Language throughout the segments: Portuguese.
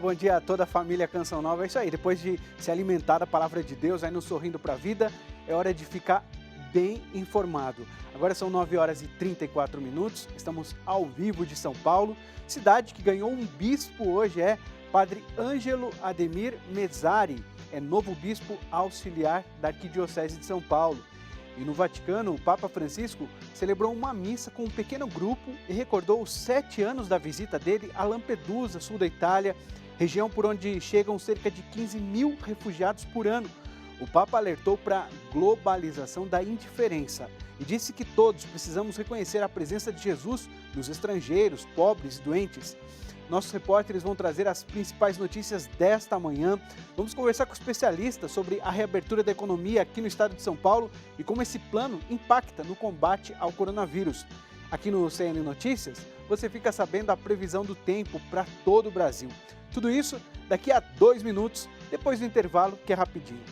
bom dia a toda a família Canção Nova. É isso aí, depois de se alimentar da palavra de Deus, aí no Sorrindo para a Vida, é hora de ficar bem informado. Agora são 9 horas e 34 minutos, estamos ao vivo de São Paulo, cidade que ganhou um bispo hoje, Padre Ângelo Ademir Mezzari, é novo bispo auxiliar da Arquidiocese de São Paulo. E no Vaticano, o Papa Francisco celebrou uma missa com um pequeno grupo e recordou os 7 anos da visita dele a Lampedusa, sul da Itália, região por onde chegam cerca de 15 mil refugiados por ano. O Papa alertou para a globalização da indiferença e disse que todos precisamos reconhecer a presença de Jesus nos estrangeiros, pobres e doentes. Nossos repórteres vão trazer as principais notícias desta manhã. Vamos conversar com especialistas sobre a reabertura da economia aqui no estado de São Paulo e como esse plano impacta no combate ao coronavírus. Aqui no CN Notícias, você fica sabendo a previsão do tempo para todo o Brasil. Tudo isso daqui a 2 minutos, depois do intervalo, que é rapidinho.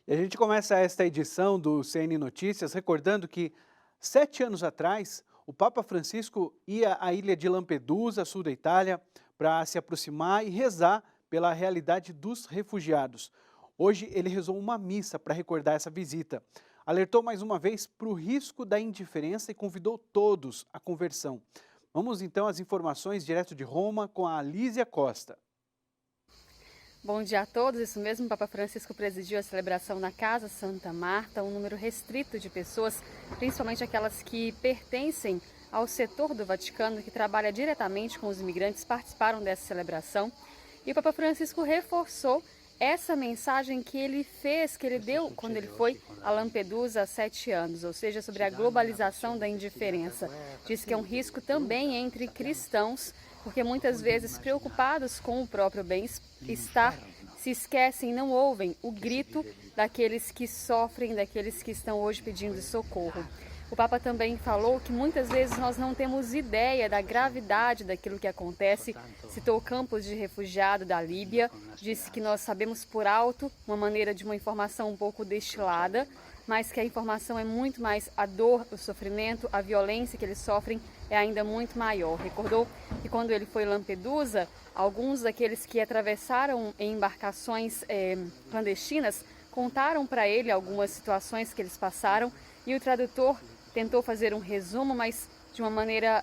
E a gente começa esta edição do CN Notícias recordando que 7 anos atrás, o Papa Francisco ia à ilha de Lampedusa, sul da Itália, para se aproximar e rezar pela realidade dos refugiados. Hoje ele rezou uma missa para recordar essa visita. Alertou mais uma vez para o risco da indiferença e convidou todos à conversão. Vamos então às informações direto de Roma com a Lísia Costa. Bom dia a todos, isso mesmo, o Papa Francisco presidiu a celebração na Casa Santa Marta, um número restrito de pessoas, principalmente aquelas que pertencem ao setor do Vaticano, que trabalha diretamente com os imigrantes, participaram dessa celebração. E o Papa Francisco reforçou essa mensagem que ele deu quando ele foi a Lampedusa há 7 anos, ou seja, sobre a globalização da indiferença. Diz que é um risco também entre cristãos, porque muitas vezes preocupados com o próprio bem-estar, se esquecem e não ouvem o grito daqueles que sofrem, daqueles que estão hoje pedindo socorro. O Papa também falou que muitas vezes nós não temos ideia da gravidade daquilo que acontece. Citou campos de refugiado da Líbia, disse que nós sabemos por alto, uma informação um pouco destilada, mas que a informação é muito mais a dor, o sofrimento, a violência que eles sofrem é ainda muito maior. Recordou que quando ele foi em Lampedusa, alguns daqueles que atravessaram em embarcações clandestinas contaram para ele algumas situações que eles passaram e o tradutor tentou fazer um resumo, mas de uma maneira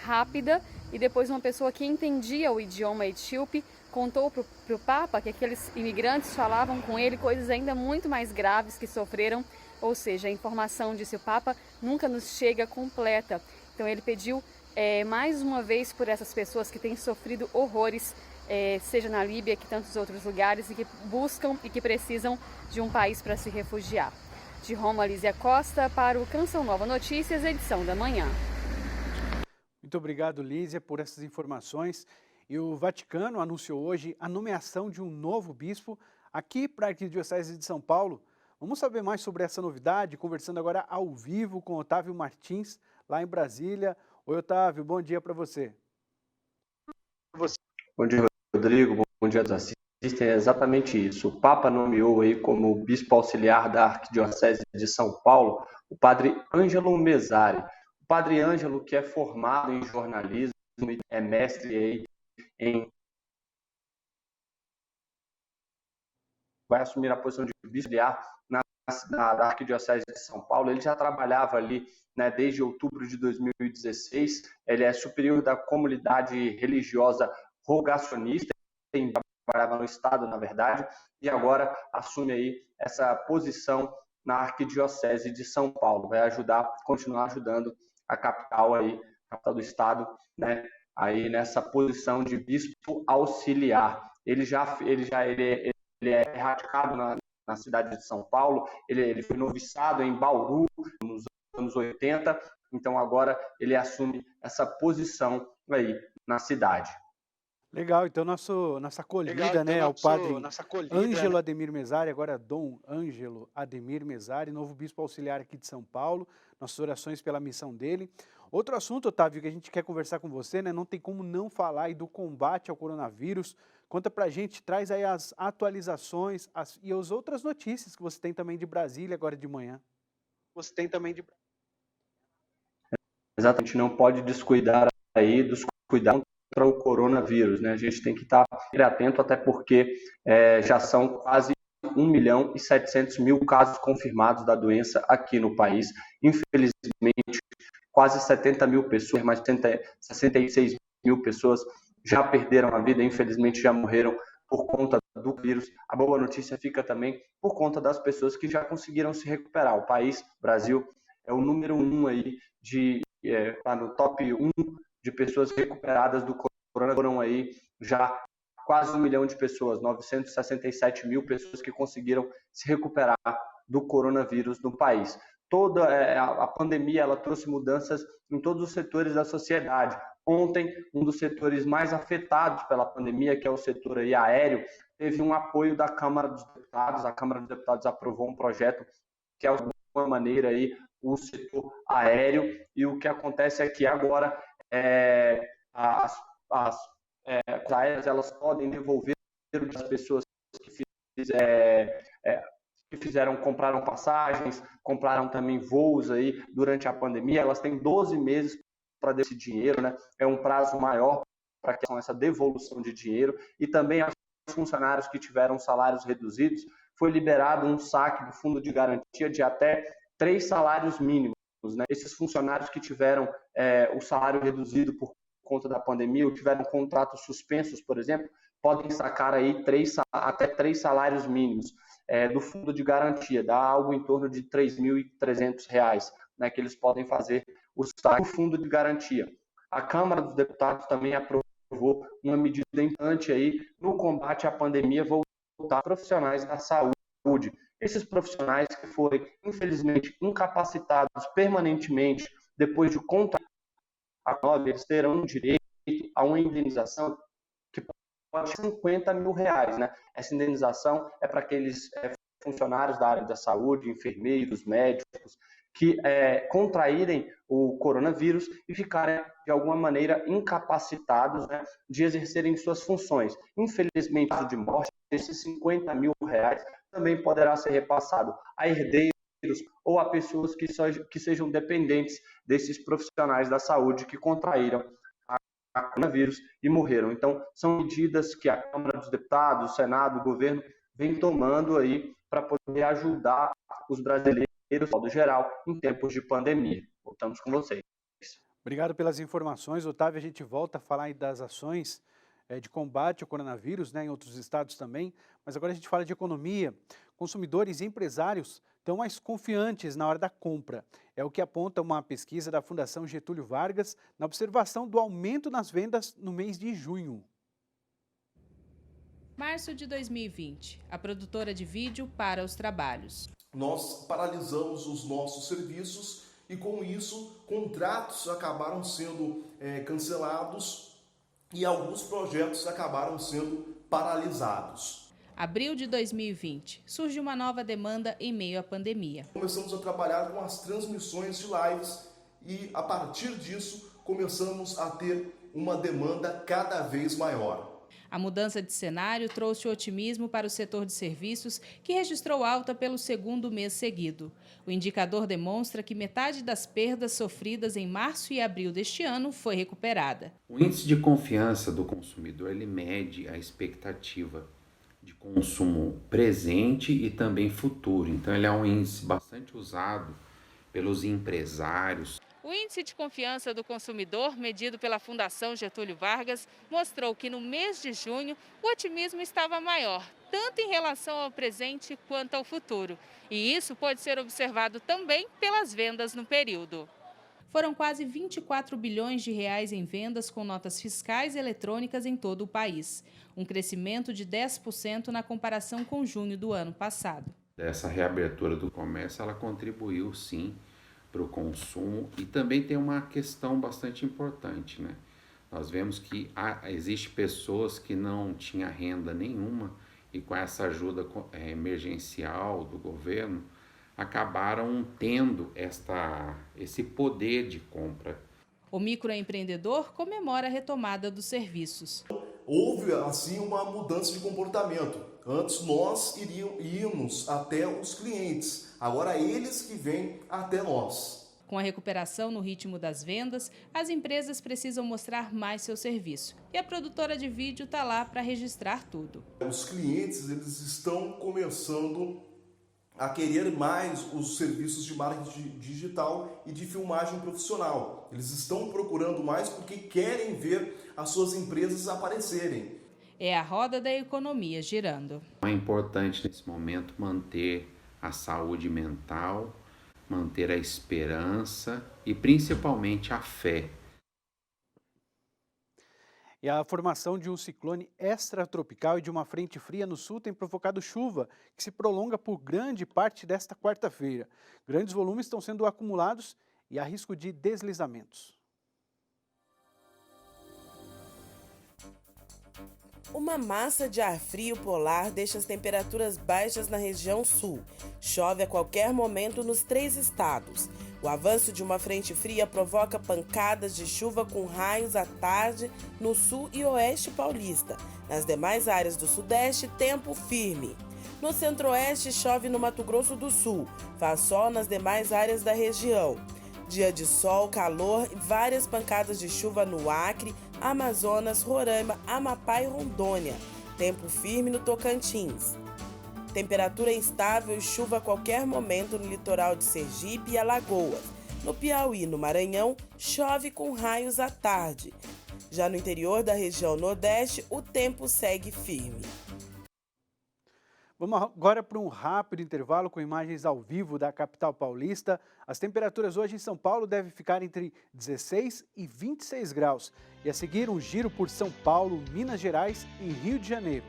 rápida, e depois uma pessoa que entendia o idioma etíope contou para o Papa que aqueles imigrantes falavam com ele coisas ainda muito mais graves que sofreram, ou seja, a informação, disse o Papa, nunca nos chega completa. Então ele pediu mais uma vez por essas pessoas que têm sofrido horrores, seja na Líbia que tantos outros lugares, e que buscam e que precisam de um país para se refugiar. De Roma, Lísia Costa, para o Canção Nova Notícias, edição da manhã. Muito obrigado, Lísia, por essas informações. E o Vaticano anunciou hoje a nomeação de um novo bispo aqui para a Arquidiocese de São Paulo. Vamos saber mais sobre essa novidade, conversando agora ao vivo com Otávio Martins, lá em Brasília. Oi, Otávio, bom dia para você. Bom dia, Rodrigo, bom dia aos assistentes. É exatamente isso. O Papa nomeou aí como bispo auxiliar da Arquidiocese de São Paulo o Padre Ângelo Mezzari. O Padre Ângelo, que é formado em jornalismo e é mestre aí vai assumir a posição de bispo auxiliar na Arquidiocese de São Paulo. Ele já trabalhava ali, né, desde outubro de 2016. Ele é superior da comunidade religiosa rogacionista, trabalhava no Estado, na verdade, e agora assume aí essa posição na Arquidiocese de São Paulo. Vai continuar ajudando a capital do Estado, né, aí nessa posição de bispo auxiliar. Ele é radicado na cidade de São Paulo, ele foi noviciado em Bauru nos anos 80, então agora ele assume essa posição aí na cidade. Legal, então nossa acolhida, né, ao padre nossa acolhida, Ângelo né? Ademir Mesari, agora Dom Ângelo Ademir Mesari, novo bispo auxiliar aqui de São Paulo, nossas orações pela missão dele. Outro assunto, Otávio, que a gente quer conversar com você, né, não tem como não falar aí do combate ao coronavírus. Conta pra gente, traz aí as atualizações e as outras notícias que você tem também de Brasília agora de manhã. Você tem também de Exatamente, não pode descuidar aí dos cuidados contra o coronavírus, né? A gente tem que estar atento, até porque já são quase 1.700.000 casos confirmados da doença aqui no país. Infelizmente, quase 70 mil pessoas, mais de 66 mil pessoas já perderam a vida, infelizmente já morreram por conta do vírus. A boa notícia fica também por conta das pessoas que já conseguiram se recuperar. O país, Brasil, é o número 1 aí está no top 1 de pessoas recuperadas do coronavírus. Foram aí já quase 1 milhão de pessoas, 967 mil pessoas que conseguiram se recuperar do coronavírus no país. Toda a pandemia ela trouxe mudanças em todos os setores da sociedade. Ontem, um dos setores mais afetados pela pandemia, que é o setor aí aéreo, teve um apoio da Câmara dos Deputados. A Câmara dos Deputados aprovou um projeto que, de alguma maneira, aí, o setor aéreo, e o que acontece é que agora as aéreas elas podem devolver as pessoas que compraram passagens, compraram também voos aí durante a pandemia. Elas têm 12 meses para dar esse dinheiro, né? É um prazo maior para que essa devolução de dinheiro. E também aos funcionários que tiveram salários reduzidos, foi liberado um saque do fundo de garantia de até 3 salários mínimos, né? Esses funcionários que tiveram o salário reduzido por conta da pandemia ou tiveram contratos suspensos, por exemplo, podem sacar aí até 3 salários mínimos do fundo de garantia, dá algo em torno de R$ 3.300, né, que eles podem fazer o saque do fundo de garantia. A Câmara dos Deputados também aprovou uma medida importante aí no combate à pandemia voltada a profissionais da saúde. Esses profissionais que forem, infelizmente, incapacitados permanentemente depois de contrair a Covid, eles terão direito a uma indenização que pode ser R$ 50 mil, né? Essa indenização é para aqueles funcionários da área da saúde, enfermeiros, médicos, que contraírem o coronavírus e ficarem, de alguma maneira, incapacitados, né, de exercerem suas funções. Infelizmente, de morte, esses R$ 50 mil também poderá ser repassado a herdeiros ou a pessoas que sejam dependentes desses profissionais da saúde que contraíram a coronavírus e morreram. Então, são medidas que a Câmara dos Deputados, o Senado, o governo vem tomando aí para poder ajudar os brasileiros, de modo geral, em tempos de pandemia. Voltamos com vocês. Obrigado pelas informações, Otávio. A gente volta a falar aí das ações de combate ao coronavírus, né, em outros estados também, mas agora a gente fala de economia. Consumidores e empresários estão mais confiantes na hora da compra. É o que aponta uma pesquisa da Fundação Getúlio Vargas na observação do aumento nas vendas no mês de junho. Março de 2020, a produtora de vídeo para os trabalhos. Nós paralisamos os nossos serviços e, com isso, contratos acabaram sendo cancelados e alguns projetos acabaram sendo paralisados. Abril de 2020, surge uma nova demanda em meio à pandemia. Começamos a trabalhar com as transmissões de lives e, a partir disso, começamos a ter uma demanda cada vez maior. A mudança de cenário trouxe otimismo para o setor de serviços, que registrou alta pelo segundo mês seguido. O indicador demonstra que metade das perdas sofridas em março e abril deste ano foi recuperada. O índice de confiança do consumidor ele mede a expectativa de consumo presente e também futuro. Então, ele é um índice bastante usado pelos empresários. O índice de confiança do consumidor, medido pela Fundação Getúlio Vargas, mostrou que no mês de junho o otimismo estava maior, tanto em relação ao presente quanto ao futuro. E isso pode ser observado também pelas vendas no período. Foram quase 24 bilhões de reais em vendas com notas fiscais e eletrônicas em todo o país, um crescimento de 10% na comparação com junho do ano passado. Essa reabertura do comércio, ela contribuiu sim para o consumo e também tem uma questão bastante importante, né? Nós vemos que existe pessoas que não tinham renda nenhuma e com essa ajuda emergencial do governo acabaram tendo esse poder de compra. O microempreendedor comemora a retomada dos serviços. Houve, assim, uma mudança de comportamento. Antes nós íamos até os clientes, agora eles que vêm até nós. Com a recuperação no ritmo das vendas, as empresas precisam mostrar mais seu serviço. E a produtora de vídeo está lá para registrar tudo. Os clientes, eles estão começando a querer mais os serviços de marketing digital e de filmagem profissional. Eles estão procurando mais porque querem ver as suas empresas aparecerem. É a roda da economia girando. É importante nesse momento manter a saúde mental, manter a esperança e principalmente a fé. E a formação de um ciclone extratropical e de uma frente fria no sul tem provocado chuva, que se prolonga por grande parte desta quarta-feira. Grandes volumes estão sendo acumulados e há risco de deslizamentos. Uma massa de ar frio polar deixa as temperaturas baixas na região sul. Chove a qualquer momento nos 3 estados. O avanço de uma frente fria provoca pancadas de chuva com raios à tarde no sul e oeste paulista. Nas demais áreas do sudeste, tempo firme. No centro-oeste, chove no Mato Grosso do Sul. Faz sol nas demais áreas da região. Dia de sol, calor e várias pancadas de chuva no Acre, Amazonas, Roraima, Amapá e Rondônia. Tempo firme no Tocantins. Temperatura instável e chuva a qualquer momento no litoral de Sergipe e Alagoas. No Piauí e no Maranhão, chove com raios à tarde. Já no interior da região Nordeste, o tempo segue firme. Vamos agora para um rápido intervalo com imagens ao vivo da capital paulista. As temperaturas hoje em São Paulo devem ficar entre 16 e 26 graus. E a seguir, um giro por São Paulo, Minas Gerais e Rio de Janeiro.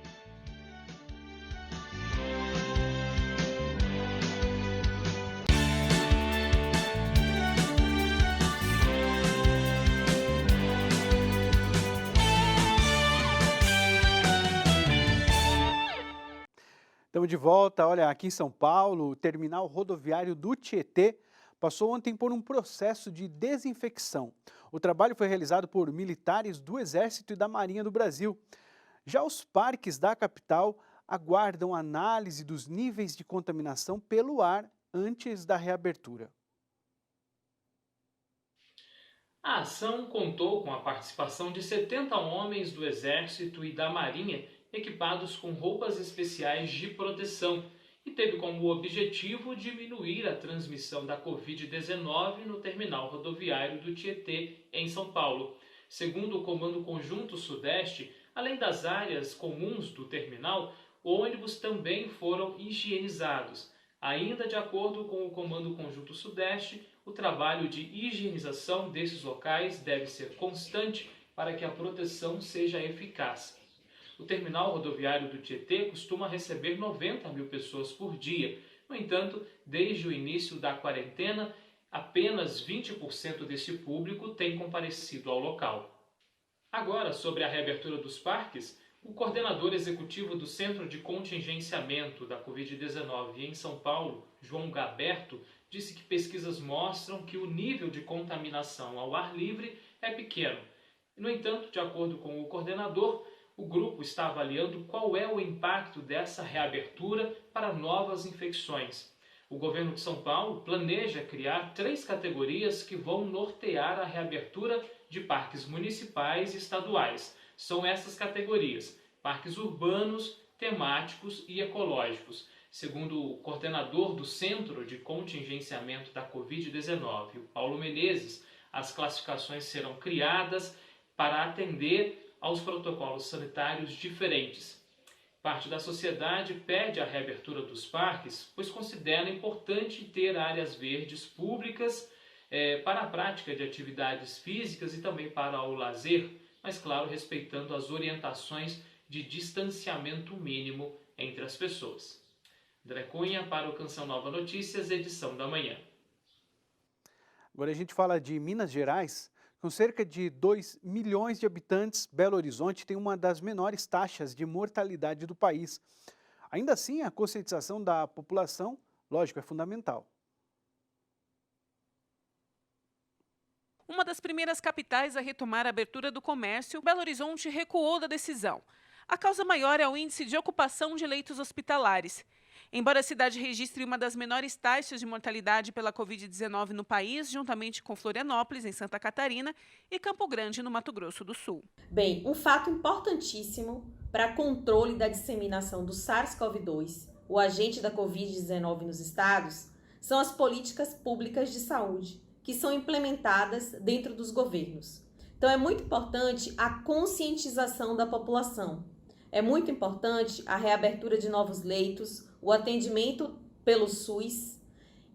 Estamos de volta. Olha, aqui em São Paulo, o terminal rodoviário do Tietê passou ontem por um processo de desinfecção. O trabalho foi realizado por militares do Exército e da Marinha do Brasil. Já os parques da capital aguardam análise dos níveis de contaminação pelo ar antes da reabertura. A ação contou com a participação de 70 homens do Exército e da Marinha equipados com roupas especiais de proteção e teve como objetivo diminuir a transmissão da Covid-19 no terminal rodoviário do Tietê, em São Paulo. Segundo o Comando Conjunto Sudeste, além das áreas comuns do terminal, ônibus também foram higienizados. Ainda de acordo com o Comando Conjunto Sudeste, o trabalho de higienização desses locais deve ser constante para que a proteção seja eficaz. O terminal rodoviário do Tietê costuma receber 90 mil pessoas por dia. No entanto, desde o início da quarentena, apenas 20% desse público tem comparecido ao local. Agora, sobre a reabertura dos parques, o coordenador executivo do Centro de Contingenciamento da Covid-19 em São Paulo, João Gaberto, disse que pesquisas mostram que o nível de contaminação ao ar livre é pequeno. No entanto, de acordo com o coordenador, o grupo está avaliando qual é o impacto dessa reabertura para novas infecções. O governo de São Paulo planeja criar 3 categorias que vão nortear a reabertura de parques municipais e estaduais. São essas categorias: parques urbanos, temáticos e ecológicos. Segundo o coordenador do Centro de Contingenciamento da Covid-19, o Paulo Menezes, as classificações serão criadas para atender aos protocolos sanitários diferentes. Parte da sociedade pede a reabertura dos parques, pois considera importante ter áreas verdes públicas para a prática de atividades físicas e também para o lazer, mas claro, respeitando as orientações de distanciamento mínimo entre as pessoas. André Cunha para o Canção Nova Notícias, edição da manhã. Agora a gente fala de Minas Gerais. Com cerca de 2 milhões de habitantes, Belo Horizonte tem uma das menores taxas de mortalidade do país. Ainda assim, a conscientização da população, lógico, é fundamental. Uma das primeiras capitais a retomar a abertura do comércio, Belo Horizonte recuou da decisão. A causa maior é o índice de ocupação de leitos hospitalares. Embora a cidade registre uma das menores taxas de mortalidade pela Covid-19 no país, juntamente com Florianópolis, em Santa Catarina, e Campo Grande, no Mato Grosso do Sul. Bem, um fato importantíssimo para controle da disseminação do SARS-CoV-2, o agente da Covid-19 nos estados, são as políticas públicas de saúde, que são implementadas dentro dos governos. Então, é muito importante a conscientização da população. É muito importante a reabertura de novos leitos, o atendimento pelo SUS.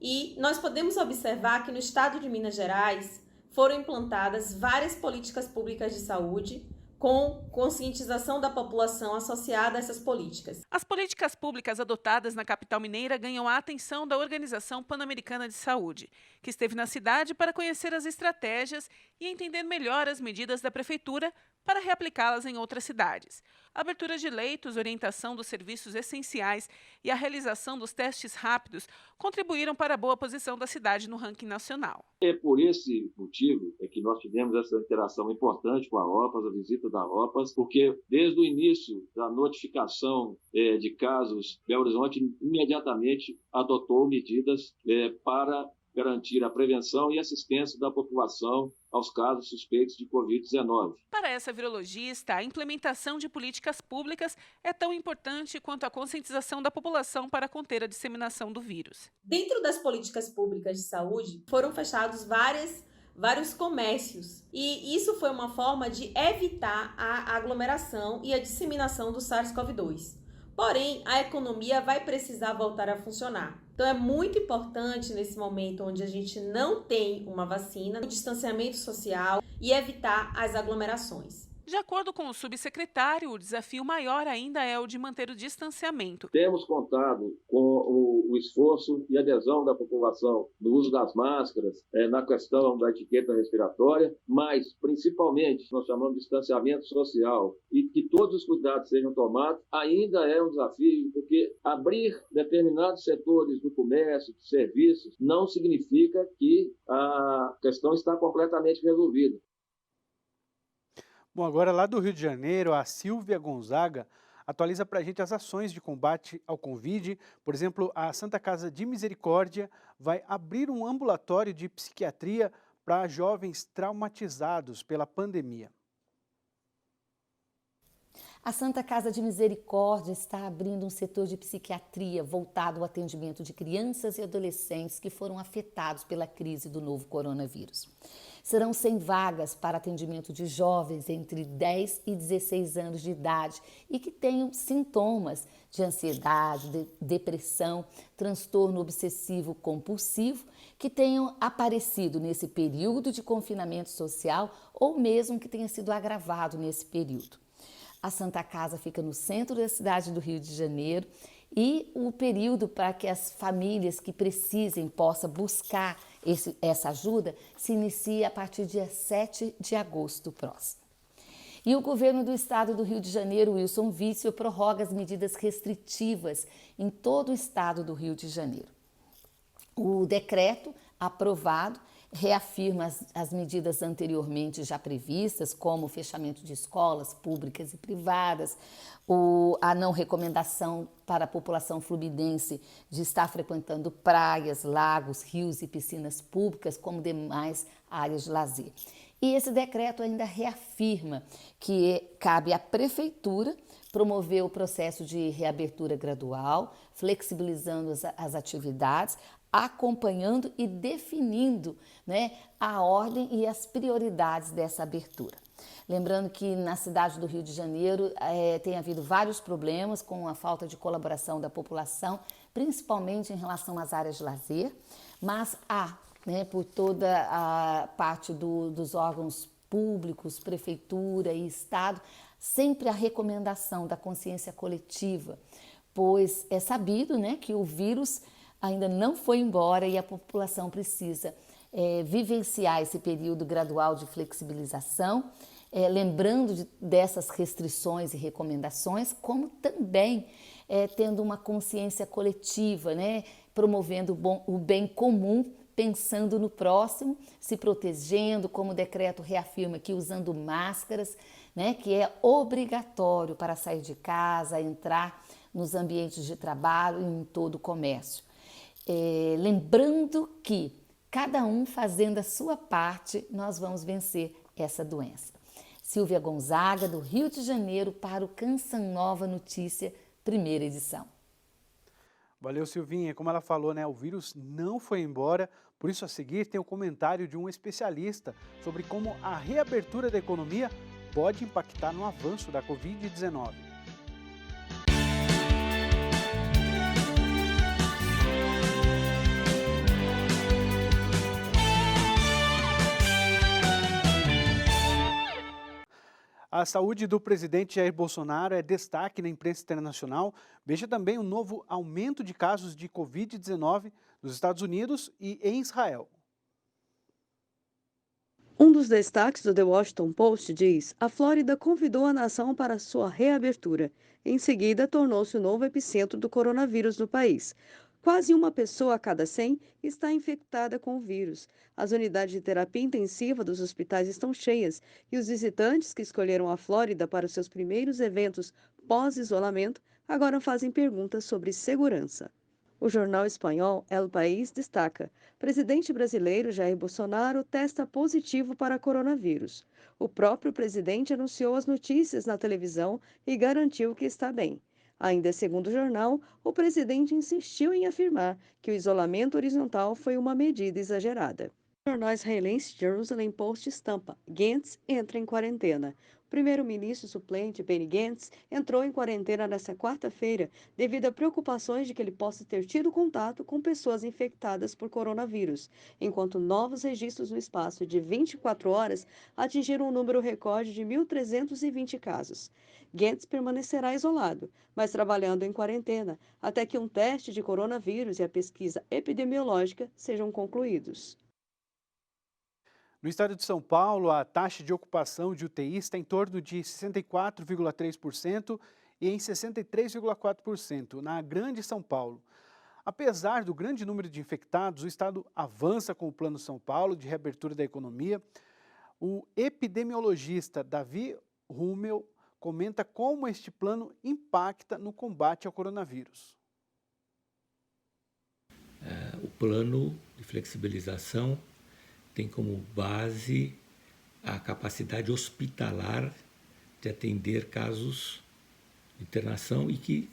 E nós podemos observar que no estado de Minas Gerais foram implantadas várias políticas públicas de saúde com conscientização da população associada a essas políticas. As políticas públicas adotadas na capital mineira ganham a atenção da Organização Pan-Americana de Saúde, que esteve na cidade para conhecer as estratégias e entender melhor as medidas da prefeitura para reaplicá-las em outras cidades. A abertura de leitos, orientação dos serviços essenciais e a realização dos testes rápidos contribuíram para a boa posição da cidade no ranking nacional. É por esse motivo que nós tivemos essa interação importante com a OPAS, a visita da OPAS, porque desde o início da notificação de casos, Belo Horizonte imediatamente adotou medidas para garantir a prevenção e assistência da população aos casos suspeitos de Covid-19. Para essa virologista, a implementação de políticas públicas é tão importante quanto a conscientização da população para conter a disseminação do vírus. Dentro das políticas públicas de saúde, foram fechados vários comércios e isso foi uma forma de evitar a aglomeração e a disseminação do SARS-CoV-2. Porém, a economia vai precisar voltar a funcionar. Então, é muito importante, nesse momento onde a gente não tem uma vacina, o distanciamento social e evitar as aglomerações. De acordo com o subsecretário, o desafio maior ainda é o de manter o distanciamento. Temos contado com o esforço e adesão da população no uso das máscaras, na questão da etiqueta respiratória, mas, principalmente, nós chamamos de distanciamento social e que todos os cuidados sejam tomados, ainda é um desafio, porque abrir determinados setores do comércio, de serviços, não significa que a questão está completamente resolvida. Bom, agora lá do Rio de Janeiro, a Silvia Gonzaga atualiza para a gente as ações de combate ao Covid. Por exemplo, a Santa Casa de Misericórdia vai abrir um ambulatório de psiquiatria para jovens traumatizados pela pandemia. A Santa Casa de Misericórdia está abrindo um setor de psiquiatria voltado ao atendimento de crianças e adolescentes que foram afetados pela crise do novo coronavírus. Serão 100 vagas para atendimento de jovens entre 10 e 16 anos de idade e que tenham sintomas de ansiedade, depressão, transtorno obsessivo compulsivo, que tenham aparecido nesse período de confinamento social ou mesmo que tenha sido agravado nesse período. A Santa Casa fica no centro da cidade do Rio de Janeiro e o período para que as famílias que precisem possam buscar essa ajuda se inicia a partir do dia 7 de agosto próximo. E o governo do estado do Rio de Janeiro, Wilson Witzel, prorroga as medidas restritivas em todo o estado do Rio de Janeiro. O decreto aprovado reafirma as medidas anteriormente já previstas, como o fechamento de escolas públicas e privadas, a não recomendação para a população fluminense de estar frequentando praias, lagos, rios e piscinas públicas, como demais áreas de lazer. E esse decreto ainda reafirma que cabe à Prefeitura promover o processo de reabertura gradual, flexibilizando as atividades, acompanhando e definindo, a ordem e as prioridades dessa abertura. Lembrando que na cidade do Rio de Janeiro tem havido vários problemas com a falta de colaboração da população, principalmente em relação às áreas de lazer, mas há, por toda a parte dos órgãos públicos, prefeitura e Estado, sempre a recomendação da consciência coletiva, pois é sabido que o vírus ainda não foi embora e a população precisa vivenciar esse período gradual de flexibilização, lembrando dessas restrições e recomendações, como também tendo uma consciência coletiva, né? Promovendo o bem comum, pensando no próximo, se protegendo, como o decreto reafirma aqui, usando máscaras, né? Que é obrigatório para sair de casa, entrar nos ambientes de trabalho e em todo o comércio. Lembrando que cada um fazendo a sua parte, nós vamos vencer essa doença. Silvia Gonzaga, do Rio de Janeiro, para o Canção Nova Notícia, primeira edição. Valeu, Silvinha. Como ela falou, né, o vírus não foi embora, por isso a seguir tem o comentário de um especialista sobre como a reabertura da economia pode impactar no avanço da Covid-19. A saúde do presidente Jair Bolsonaro é destaque na imprensa internacional. Veja também o novo aumento de casos de Covid-19 nos Estados Unidos e em Israel. Um dos destaques do The Washington Post diz: a Flórida convidou a nação para sua reabertura. Em seguida, tornou-se o novo epicentro do coronavírus no país. Quase uma pessoa a cada 100 está infectada com o vírus. As unidades de terapia intensiva dos hospitais estão cheias e os visitantes que escolheram a Flórida para os seus primeiros eventos pós-isolamento agora fazem perguntas sobre segurança. O jornal espanhol El País destaca: presidente brasileiro Jair Bolsonaro testa positivo para coronavírus. O próprio presidente anunciou as notícias na televisão e garantiu que está bem. Ainda segundo o jornal, o presidente insistiu em afirmar que o isolamento horizontal foi uma medida exagerada. O jornal israelense Jerusalem Post estampa: Gantz entra em quarentena. O primeiro-ministro suplente Benny Gantz entrou em quarentena nesta quarta-feira devido a preocupações de que ele possa ter tido contato com pessoas infectadas por coronavírus, enquanto novos registros no espaço de 24 horas atingiram um número recorde de 1.320 casos. Gantz permanecerá isolado, mas trabalhando em quarentena, até que um teste de coronavírus e a pesquisa epidemiológica sejam concluídos. No estado de São Paulo, a taxa de ocupação de UTI está em torno de 64,3% e em 63,4% na Grande São Paulo. Apesar do grande número de infectados, o estado avança com o Plano São Paulo de reabertura da economia. O epidemiologista Davi Rummel comenta como este plano impacta no combate ao coronavírus. O plano de flexibilização tem como base a capacidade hospitalar de atender casos de internação e que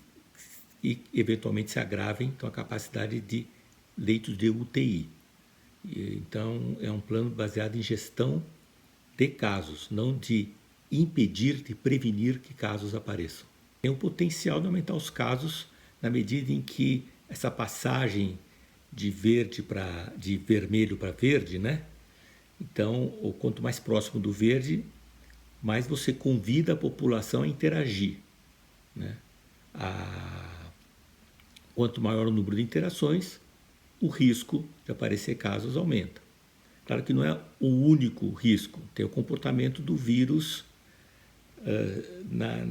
eventualmente se agravem com a capacidade de leitos de UTI. Então, é um plano baseado em gestão de casos, não de impedir, de prevenir que casos apareçam. Tem o potencial de aumentar os casos na medida em que essa passagem de vermelho para verde, né? Então, quanto mais próximo do verde, mais você convida a população a interagir, né? Quanto maior o número de interações, o risco de aparecer casos aumenta. Claro que não é o único risco, tem o comportamento do vírus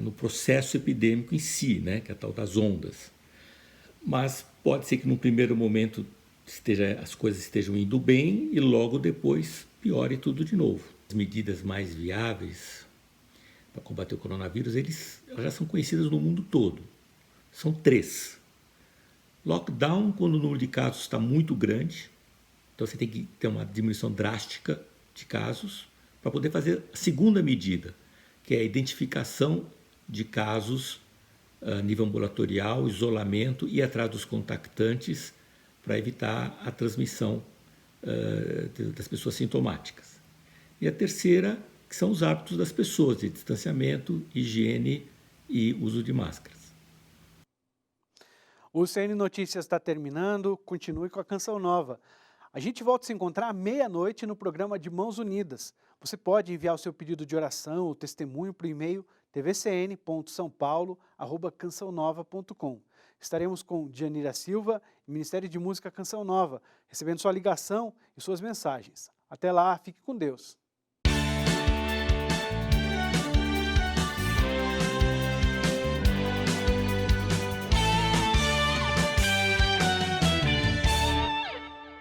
no processo epidêmico em si, né? Que é a tal das ondas. Mas pode ser que num primeiro momento as coisas estejam indo bem e logo depois piore tudo de novo. As medidas mais viáveis para combater o coronavírus, elas já são conhecidas no mundo todo. São 3. Lockdown, quando o número de casos está muito grande, então você tem que ter uma diminuição drástica de casos para poder fazer a segunda medida, que é a identificação de casos a nível ambulatorial, isolamento e atrás dos contactantes para evitar a transmissão das pessoas sintomáticas. E a terceira, que são os hábitos das pessoas, de distanciamento, higiene e uso de máscaras. O CN Notícias está terminando, continue com a Canção Nova. A gente volta a se encontrar à meia-noite no programa de Mãos Unidas. Você pode enviar o seu pedido de oração ou testemunho para o e-mail tvcn.saopaulo@cansaonova.com. estaremos com Dianira Silva e Ministério de Música Canção Nova, recebendo sua ligação e suas mensagens. Até lá, fique com Deus.